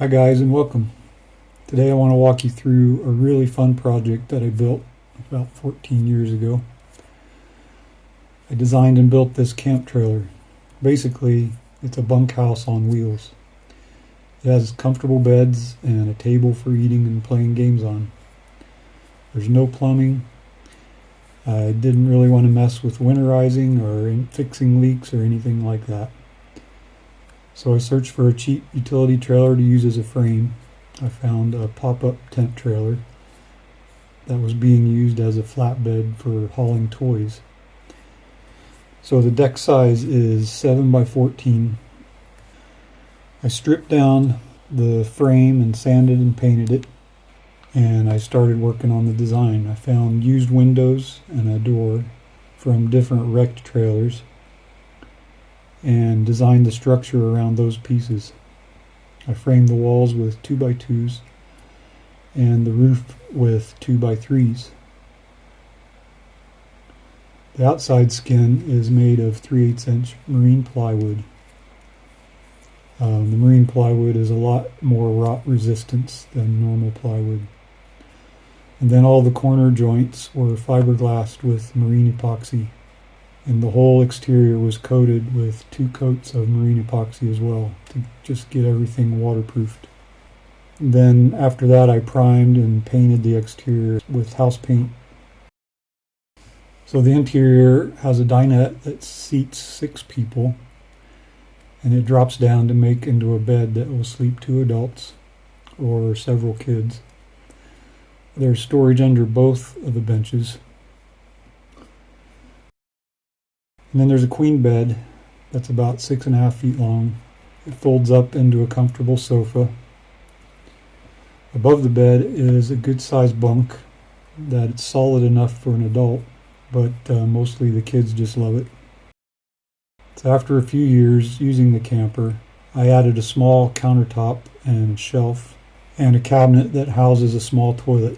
Hi guys and welcome. Today I want to walk you through a really fun project that I built about 14 years ago. I designed and built this camp trailer. Basically, it's a bunkhouse on wheels. It has comfortable beds and a table for eating and playing games on. There's no plumbing. I didn't really want to mess with winterizing or fixing leaks or anything like that. So I searched for a cheap utility trailer to use as a frame. I found a pop-up tent trailer that was being used as a flatbed for hauling toys. So the deck size is 7 by 14. I stripped down the frame and sanded and painted it, and I started working on the design. I found used windows and a door from different wrecked trailers and designed the structure around those pieces. I framed the walls with 2x2s and the roof with 2x3s. The outside skin is made of 3/8" marine plywood. The marine plywood is a lot more rot resistance than normal plywood. And then all the corner joints were fiberglassed with marine epoxy. And the whole exterior was coated with 2 coats of marine epoxy as well to just get everything waterproofed. Then after that I primed and painted the exterior with house paint. So the interior has a dinette that seats 6 people, and it drops down to make into a bed that will sleep 2 adults or several kids. There's storage under both of the benches. And then there's a queen bed that's about 6.5 feet long. It folds up into a comfortable sofa. Above the bed is a good sized bunk that's solid enough for an adult, but mostly the kids just love it. So after a few years using the camper, I added a small countertop and shelf and a cabinet that houses a small toilet.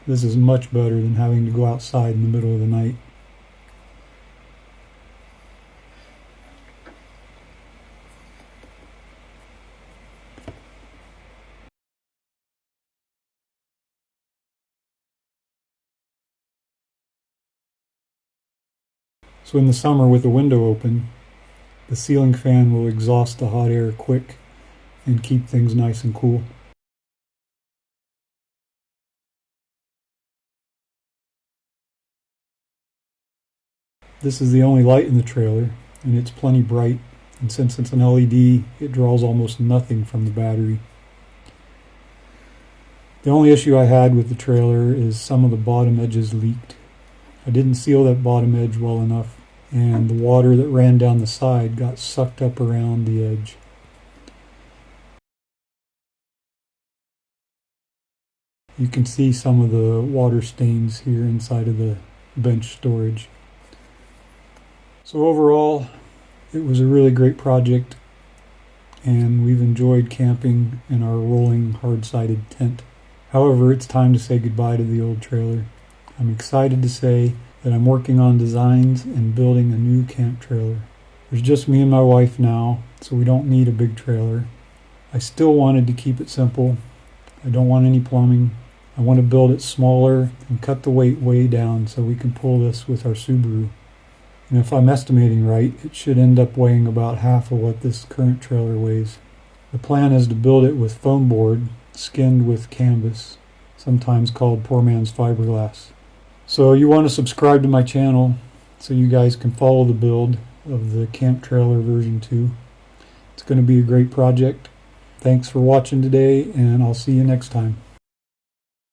This is much better than having to go outside in the middle of the night. So in the summer with the window open, the ceiling fan will exhaust the hot air quick and keep things nice and cool. This is the only light in the trailer, and it's plenty bright, and since it's an LED, it draws almost nothing from the battery. The only issue I had with the trailer is some of the bottom edges leaked. I didn't seal that bottom edge well enough, and the water that ran down the side got sucked up around the edge. You can see some of the water stains here inside of the bench storage. So overall, it was a really great project, and we've enjoyed camping in our rolling hard-sided tent. However, it's time to say goodbye to the old trailer. I'm excited to say that I'm working on designs and building a new camp trailer. There's just me and my wife now, so we don't need a big trailer. I still wanted to keep it simple. I don't want any plumbing. I want to build it smaller and cut the weight way down so we can pull this with our Subaru. And if I'm estimating right, it should end up weighing about half of what this current trailer weighs. The plan is to build it with foam board skinned with canvas, sometimes called poor man's fiberglass. So you want to subscribe to my channel so you guys can follow the build of the camp trailer version 2. It's going to be a great project. Thanks for watching today, and I'll see you next time.